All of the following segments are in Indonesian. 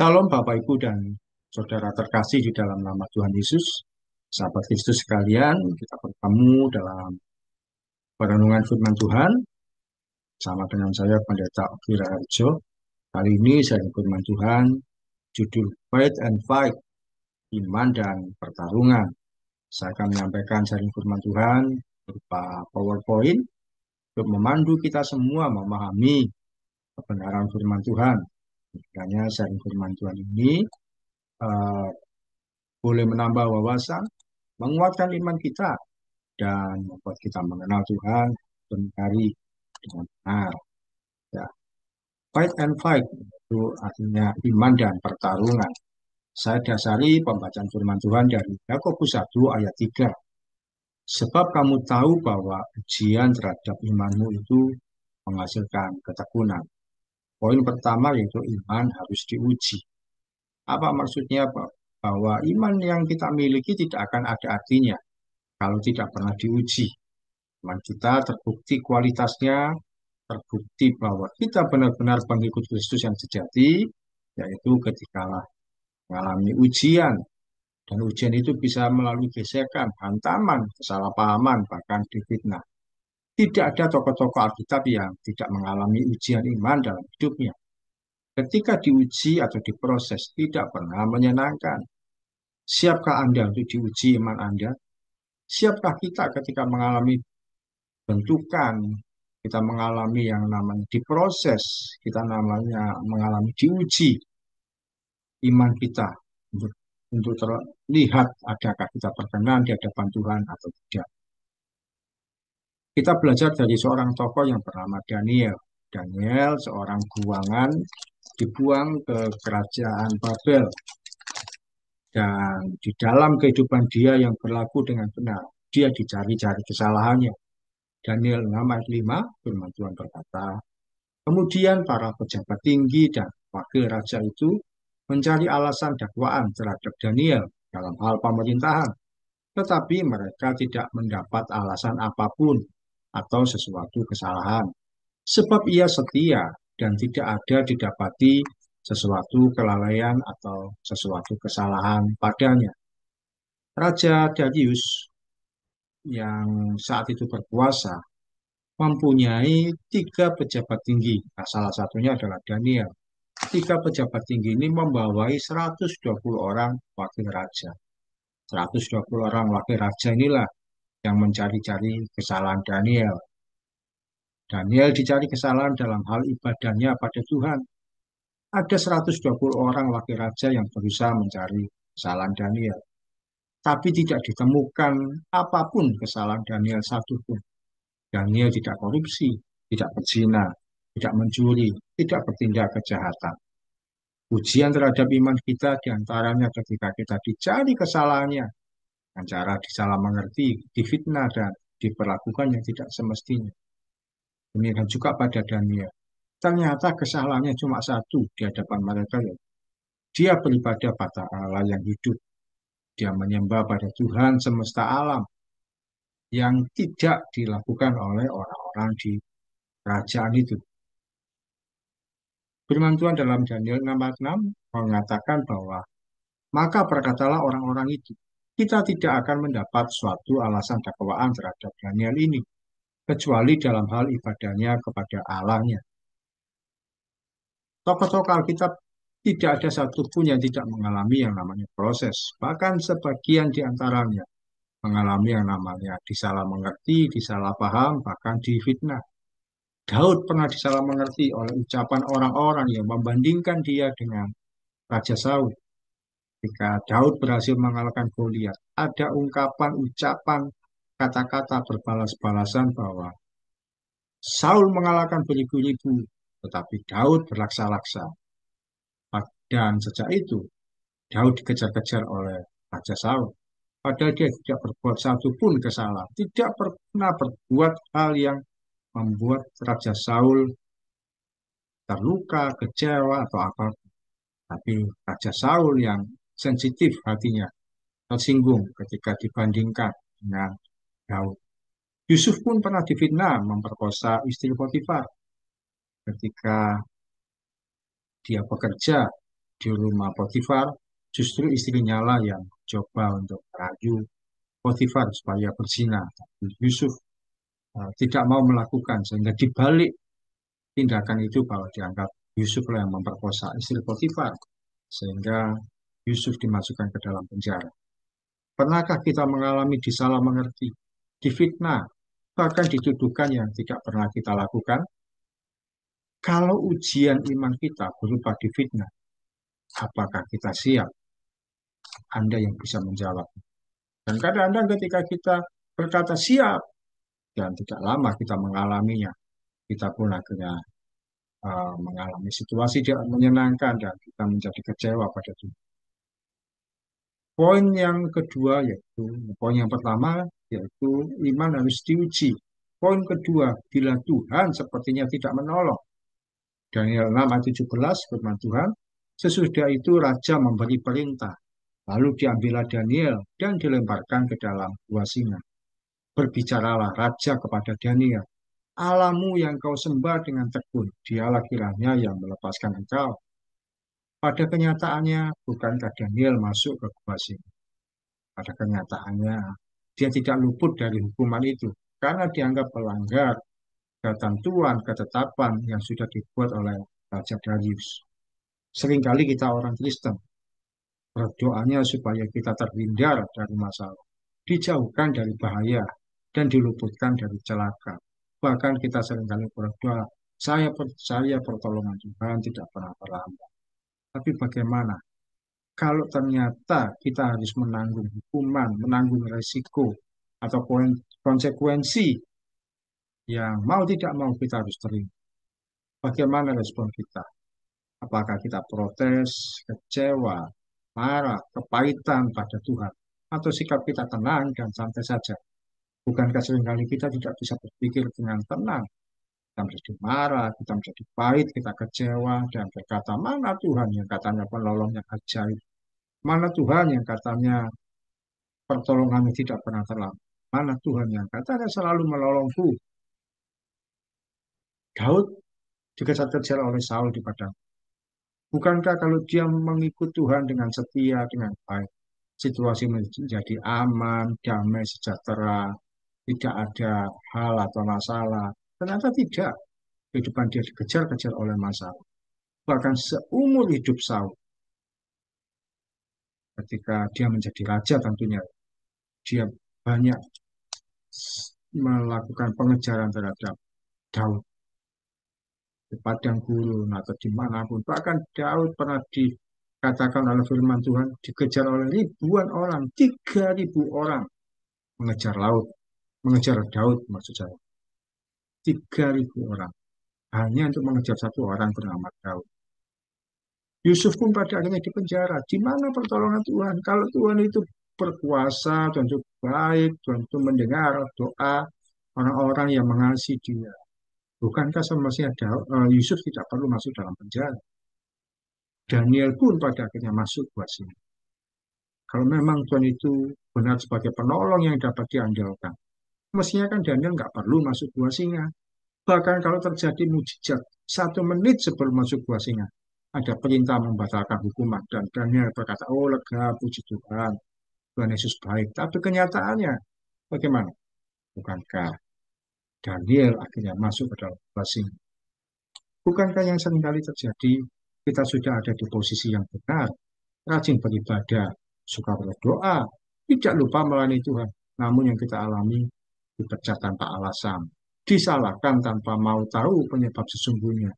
Salam Bapak Ibu dan Saudara terkasih di dalam nama Tuhan Yesus. Sahabat Kristus sekalian, kita bertemu dalam perenungan firman Tuhan sama dengan saya Pendeta Oki Raharjo. Kali ini saya firman Tuhan judul Faith and Fight, Iman dan Pertarungan. Saya akan menyampaikan sharing firman Tuhan berupa PowerPoint untuk memandu kita semua memahami kebenaran firman Tuhan. Kiranya sharing firman Tuhan ini uh, boleh menambah wawasan, menguatkan iman kita, dan membuat kita mengenal Tuhan dan mencari dengan benar. Ya. Fight and fight itu artinya iman dan pertarungan. Saya dasari pembacaan firman Tuhan dari Yakobus 1 ayat 3. Sebab kamu tahu bahwa ujian terhadap imanmu itu menghasilkan ketekunan. Poin pertama yaitu iman harus diuji. Apa maksudnya, bahwa iman yang kita miliki tidak akan ada artinya kalau tidak pernah diuji. Iman kita terbukti kualitasnya, terbukti bahwa kita benar-benar pengikut Kristus yang sejati, yaitu ketika mengalami ujian. Dan ujian itu bisa melalui gesekan, hantaman, kesalahpahaman, bahkan difitnah. Tidak ada tokoh-tokoh Alkitab yang tidak mengalami ujian iman dalam hidupnya. Ketika diuji atau diproses, tidak pernah menyenangkan. Siapkah Anda untuk diuji iman Anda? Siapkah kita ketika mengalami bentukan, kita mengalami yang namanya diproses, kita namanya mengalami diuji iman kita untuk terlihat adakah kita berkenan di hadapan Tuhan atau tidak. Kita belajar dari seorang tokoh yang bernama Daniel. Daniel seorang buangan dibuang ke kerajaan Babel, dan di dalam kehidupan dia yang berlaku dengan benar, dia dicari-cari kesalahannya. Daniel 6 ayat 5, firman Tuhan berkata, kemudian para pejabat tinggi dan wakil raja itu mencari alasan dakwaan terhadap Daniel dalam hal pemerintahan, tetapi mereka tidak mendapat alasan apapun atau sesuatu kesalahan, sebab ia setia dan tidak ada didapati sesuatu kelalaian atau sesuatu kesalahan padanya. Raja Darius yang saat itu berkuasa mempunyai 3 pejabat tinggi. Nah, salah satunya adalah Daniel. 3 pejabat tinggi ini membawai 120 orang wakil raja. 120 orang wakil raja inilah yang mencari-cari kesalahan Daniel. Daniel dicari kesalahan dalam hal ibadahnya pada Tuhan. Ada 120 orang wakil raja yang berusaha mencari kesalahan Daniel. Tapi tidak ditemukan apapun kesalahan Daniel satupun. Daniel tidak korupsi, tidak berzina, tidak mencuri, tidak bertindak kejahatan. Ujian terhadap iman kita diantaranya ketika kita dicari kesalahannya, dengan cara disalah mengerti, difitnah, dan diperlakukan yang tidak semestinya. Demikian juga pada Daniel. Ternyata kesalahannya cuma satu di hadapan mereka, ya. Dia beribadah pada Allah yang hidup. Dia menyembah pada Tuhan semesta alam yang tidak dilakukan oleh orang-orang di kerajaan itu. Firman Tuhan dalam Daniel 6:6 mengatakan bahwa maka berkatalah orang-orang itu, kita tidak akan mendapat suatu alasan dakwaan terhadap Daniel ini, kecuali dalam hal ibadahnya kepada Allahnya. Tokoh-tokoh Alkitab tidak ada satupun yang tidak mengalami yang namanya proses. Bahkan sebagian di antaranya mengalami yang namanya disalah mengerti, disalah paham, bahkan difitnah. Daud pernah disalah mengerti oleh ucapan orang-orang yang membandingkan dia dengan Raja Saul. Ketika Daud berhasil mengalahkan Goliat, ada ungkapan, ucapan, kata-kata berbalas-balasan bahwa Saul mengalahkan beribu-ribu, tetapi Daud berlaksa-laksa. Dan sejak itu, Daud dikejar-kejar oleh Raja Saul. Padahal dia tidak berbuat satu pun kesalahan, tidak pernah berbuat hal yang membuat Raja Saul terluka, kecewa, atau apa. Tapi Raja Saul yang sensitif hatinya, tersinggung ketika dibandingkan dengan Daud. Yusuf pun pernah difitnah memperkosa istri Potifar ketika dia bekerja di rumah Potifar, justru istrinya lah yang coba untuk merayu Potifar supaya berzina. Tapi Yusuf tidak mau melakukan, sehingga dibalik tindakan itu bahwa dianggap Yusuf lah yang memperkosa istri Potifar, sehingga Yusuf dimasukkan ke dalam penjara. Pernahkah kita mengalami disalah mengerti, difitnah, bahkan dituduhkan yang tidak pernah kita lakukan? Kalau ujian iman kita berupa difitnah, apakah kita siap? Anda yang bisa menjawab. Dan kadang-kadang ketika kita berkata siap, dan tidak lama kita mengalaminya, kita pun akhirnya mengalami situasi tidak menyenangkan dan kita menjadi kecewa pada Tuhan. Poin yang kedua yaitu, poin yang pertama yaitu iman harus diuji. Poin kedua, bila Tuhan sepertinya tidak menolong. Daniel 6 ayat 17 firman Tuhan, sesudah itu raja memberi perintah. Lalu diambillah Daniel dan dilemparkan ke dalam gua singa. Berbicaralah raja kepada Daniel, Allahmu yang kau sembah dengan tekun, dialah kiranya yang melepaskan engkau. Pada kenyataannya, bukankah Daniel masuk ke gua singa? Pada kenyataannya, dia tidak luput dari hukuman itu, karena dianggap pelanggar ketentuan ketetapan yang sudah dibuat oleh Raja Darius. Seringkali kita orang Kristen berdoanya supaya kita terhindar dari masalah, dijauhkan dari bahaya, dan diluputkan dari celaka. Bahkan kita seringkali berdoa, saya percaya pertolongan Tuhan tidak pernah terlambat. Tapi bagaimana kalau ternyata kita harus menanggung hukuman, menanggung resiko, atau konsekuensi yang mau tidak mau kita harus terima? Bagaimana respon kita? Apakah kita protes, kecewa, marah, kepahitan pada Tuhan? Atau sikap kita tenang dan santai saja? Bukankah seringkali kita tidak bisa berpikir dengan tenang? Kita menjadi marah, kita menjadi pahit, kita kecewa, dan berkata, mana Tuhan yang katanya penolong yang ajaib? Mana Tuhan yang katanya pertolongannya tidak pernah terlambat? Mana Tuhan yang katanya selalu menolongku? Daud dikejar-kejar oleh Saul di padang. Bukankah kalau dia mengikut Tuhan dengan setia, dengan baik, situasi menjadi aman, damai, sejahtera, tidak ada hal atau masalah? Ternyata tidak. Kehidupan dia dikejar-kejar oleh masalah. Bahkan seumur hidup Saul, ketika dia menjadi raja tentunya, dia banyak melakukan pengejaran terhadap Daud di padang gurun atau dimanapun. Bahkan Daud pernah dikatakan oleh firman Tuhan dikejar oleh ribuan orang, 3.000 orang mengejar laut, mengejar Daud maksud saya. 3.000 orang hanya untuk mengejar satu orang bernama Daud. Yusuf pun pada akhirnya dipenjara. Di mana pertolongan Tuhan? Kalau Tuhan itu berkuasa, Tuhan itu baik, Tuhan itu mendengar doa orang-orang yang mengasihi dia. Bukankah semestinya Yusuf tidak perlu masuk dalam penjara? Daniel pun pada akhirnya masuk gua sini. Kalau memang Tuhan itu benar sebagai penolong yang dapat diandalkan, mestinya kan Daniel nggak perlu masuk gua singa. Bahkan kalau terjadi mujizat 1 menit sebelum masuk gua singa, ada perintah membatalkan hukuman dan Daniel berkata, oh lega, puji Tuhan, Tuhan Yesus baik. Tapi kenyataannya bagaimana? Bukankah Daniel akhirnya masuk ke dalam gua singa? Bukankah yang seringkali terjadi, kita sudah ada di posisi yang benar, rajin beribadah, suka berdoa, tidak lupa melayani Tuhan. Namun yang kita alami dipecat tanpa alasan, disalahkan tanpa mau tahu penyebab sesungguhnya,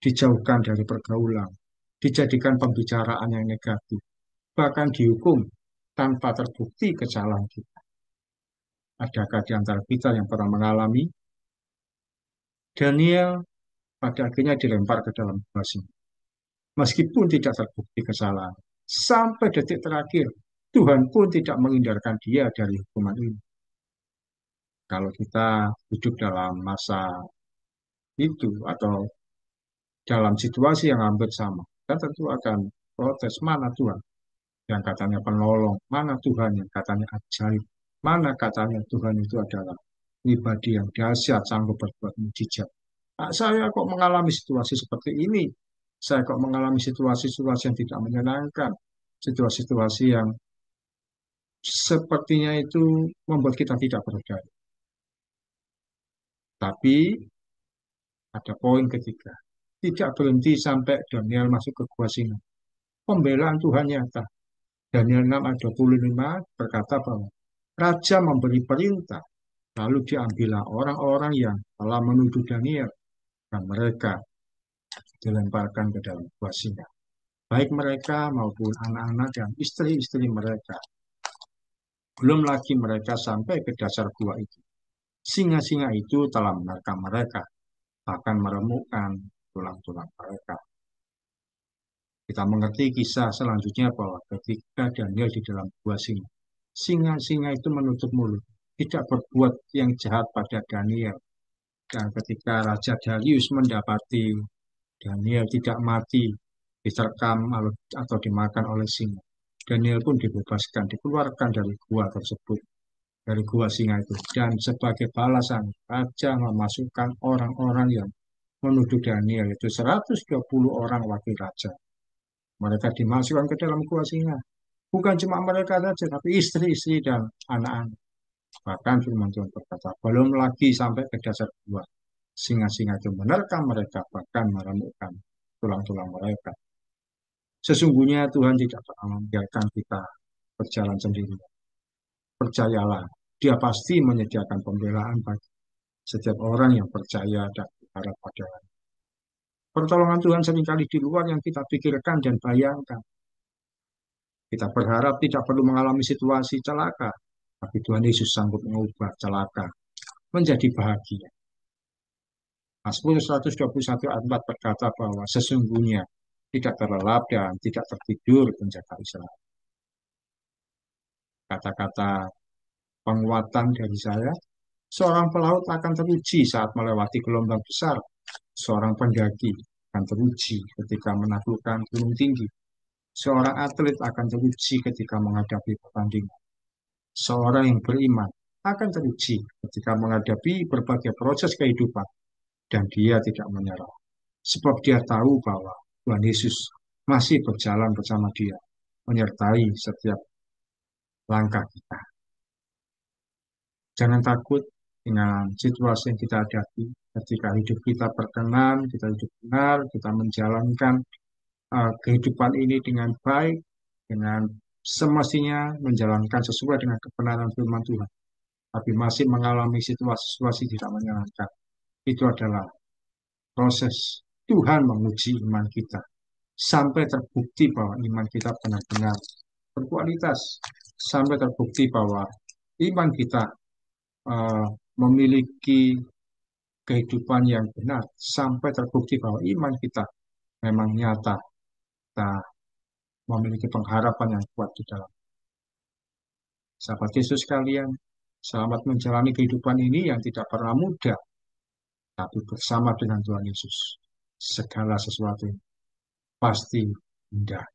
dijauhkan dari pergaulan, dijadikan pembicaraan yang negatif, bahkan dihukum tanpa terbukti kesalahan kita. Adakah di antara kita yang pernah mengalami? Daniel pada akhirnya dilempar ke dalam gua singa. Meskipun tidak terbukti kesalahan, sampai detik terakhir, Tuhan pun tidak menghindarkan dia dari hukuman ini. Kalau kita hidup dalam masa itu atau dalam situasi yang hampir sama, kita tentu akan protes, mana Tuhan yang katanya penolong, mana Tuhan yang katanya ajaib, mana katanya Tuhan itu adalah pribadi yang dahsyat, sanggup berbuat mujizat. Nah, saya kok mengalami situasi seperti ini, Saya kok mengalami situasi-situasi yang tidak menyenangkan, situasi-situasi yang sepertinya itu membuat kita tidak berdaya. Tapi ada poin ketiga. Tidak berhenti sampai Daniel masuk ke gua singa. Pembelaan Tuhan nyata. Daniel 6 ayat 25 berkata bahwa Raja memberi perintah, lalu diambillah orang-orang yang telah menuduh Daniel, dan mereka dilemparkan ke dalam gua singa. Baik mereka maupun anak-anak dan istri-istri mereka. Belum lagi mereka sampai ke dasar gua itu. Singa-singa itu telah menerkam mereka, bahkan meremukkan tulang-tulang mereka. Kita mengerti kisah selanjutnya bahwa ketika Daniel di dalam gua singa, singa-singa itu menutup mulut, tidak berbuat yang jahat pada Daniel. Dan ketika Raja Darius mendapati Daniel tidak mati, diterkam atau dimakan oleh singa, Daniel pun dibebaskan, dikeluarkan dari gua tersebut, dari gua singa itu. Dan sebagai balasan, Raja memasukkan orang-orang yang menuduh Daniel, itu 120 orang wakil raja. Mereka dimasukkan ke dalam gua singa. Bukan cuma mereka saja, tapi istri-istri dan anak-anak. Bahkan firman Tuhan berkata, belum lagi sampai ke dasar gua. Singa-singa itu menerkam mereka, bahkan meremukkan tulang-tulang mereka. Sesungguhnya Tuhan tidak pernah membiarkan kita berjalan sendiri. Percayalah, Dia pasti menyediakan pembelaan bagi setiap orang yang percaya dan berharap pada. Pertolongan Tuhan seringkali di luar yang kita pikirkan dan bayangkan. Kita berharap tidak perlu mengalami situasi celaka, tapi Tuhan Yesus sanggup mengubah celaka menjadi bahagia. Mazmur 121 ayat 4 berkata bahwa sesungguhnya tidak terlelap dan tidak tertidur penjaga Israel. Kata-kata penguatan dari saya, seorang pelaut akan teruji saat melewati gelombang besar. Seorang pendaki akan teruji ketika menaklukkan gunung tinggi. Seorang atlet akan teruji ketika menghadapi pertandingan. Seorang yang beriman akan teruji ketika menghadapi berbagai proses kehidupan dan dia tidak menyerah. Sebab dia tahu bahwa Tuhan Yesus masih berjalan bersama dia, menyertai setiap langkah kita. Jangan takut dengan situasi yang kita hadapi. Ketika hidup kita berkenan, kita hidup benar, kita menjalankan kehidupan ini dengan baik, dengan semestinya menjalankan sesuai dengan kebenaran firman Tuhan. Tapi masih mengalami situasi-situasi tidak menyenangkan. Itu adalah proses Tuhan menguji iman kita sampai terbukti bahwa iman kita benar-benar berkualitas, sampai terbukti bahwa iman kita uh, memiliki kehidupan yang benar, sampai terbukti bahwa iman kita memang nyata, kita memiliki pengharapan yang kuat di dalam. Sahabat Yesus sekalian, selamat menjalani kehidupan ini yang tidak pernah mudah, tapi bersama dengan Tuhan Yesus, segala sesuatu pasti indah.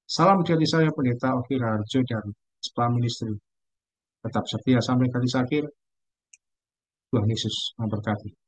Salam dari saya, Pendeta Oki Raharjo dari Spa Ministry. Tetap setia sampai garis akhir. Tuhan Yesus memberkati.